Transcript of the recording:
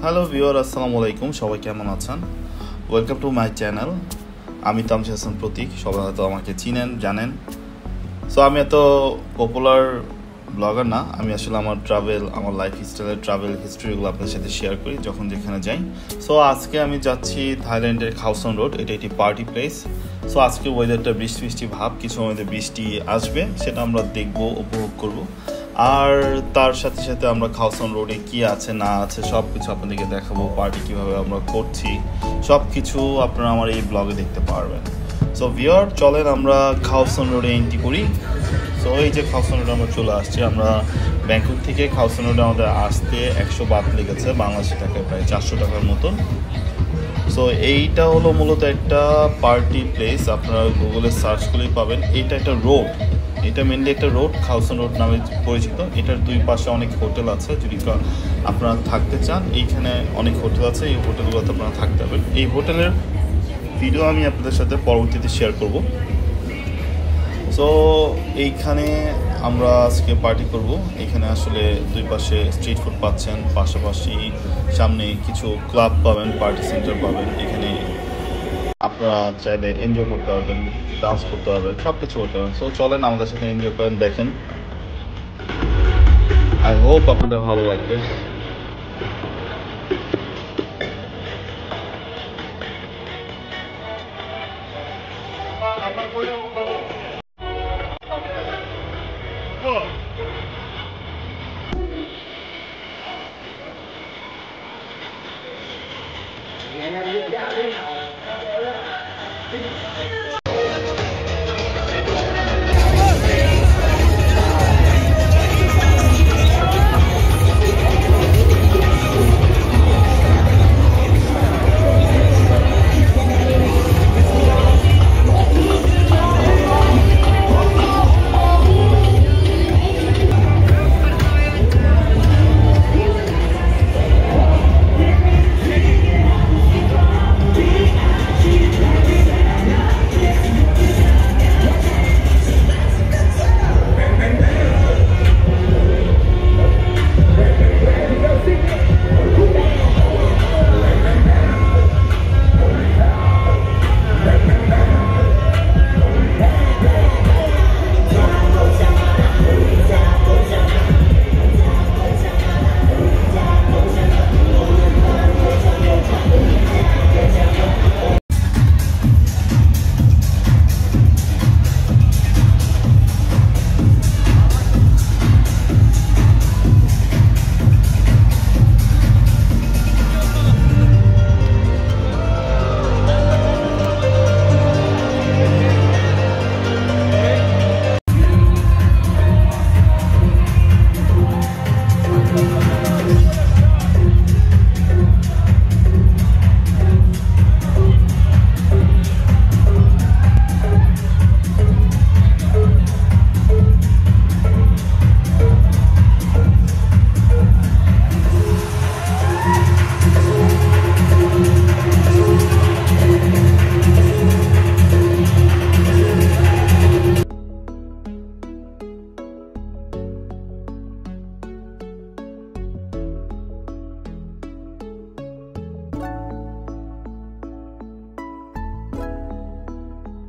Hello viewer, আসসালামু আলাইকুম। সবাই কেমন আছেন? Welcome to my channel. আমি তামসির হাসান প্রতীক। সবাই হয়তো আমাকে চিনেন, জানেন। সো আমি এত পপুলার ব্লগার না। আমি আসলে আমার লাইফ স্টাইলের ট্রাভেল হিস্ট্রিগুলো আপনাদের সাথে শেয়ার করি যখন যেখানে যাই। সো আজকে আমি যাচ্ছি থাইল্যান্ডের খাওসান রোড। এটা একটি পার্টি প্লেস। সো আজকে ওয়েদারটা বৃষ্টি বৃষ্টি ভাব, কিছু মধ্যে বৃষ্টি আসবে, সেটা আমরা দেখবো, উপভোগ করব। আর তার সাথে সাথে আমরা খাওসান রোডে কি আছে না আছে সব কিছু আপনাদেরকে দেখাবো। পার্টি কীভাবে আমরা করছি সব কিছু আপনারা আমার এই ব্লগে দেখতে পারবেন। সো ভিউয়ার, চলেন আমরা খাওসান রোডে এন্ট্রি করি। সো এই যে খাওসান রোডে আমরা চলে আসছি। আমরা ব্যাংকক থেকে খাওসান রোডে আমাদের আসতে 100 বাত লেগেছে, বাংলাদেশি টাকায় প্রায় 400 টাকার মতন। সো এইটা হলো মূলত একটা পার্টি প্লেস। আপনারা গুগলে সার্চ করলেই পাবেন। এইটা একটা রোড, এটা মেনলি একটা রোড, খাওসান রোড নামে পরিচিত। এটার দুই পাশে অনেক হোটেল আছে। যদি আপনারা থাকতে চান, এইখানে অনেক হোটেল আছে, এই হোটেলগুলোতে আপনারা থাকতে পারবেন। এই হোটেলের ভিডিও আমি আপনাদের সাথে পরবর্তীতে শেয়ার করব। সো এইখানে আমরা আজকে পার্টি করব। এখানে আসলে দুই পাশে স্ট্রিট ফুড পাচ্ছেন, পাশাপাশি সামনে কিছু ক্লাব পাবেন, পার্টি সেন্টার পাবেন। এখানে আপনারা চাইলে এনজয় করতে পারবেন, ডান্স করতে পারবেন, সব কিছু করতে পারবেন। সো চলেন আমাদের সাথে এনজয় করেন, দেখেন। আই হোপ আপনাদের ভালো লাগবে।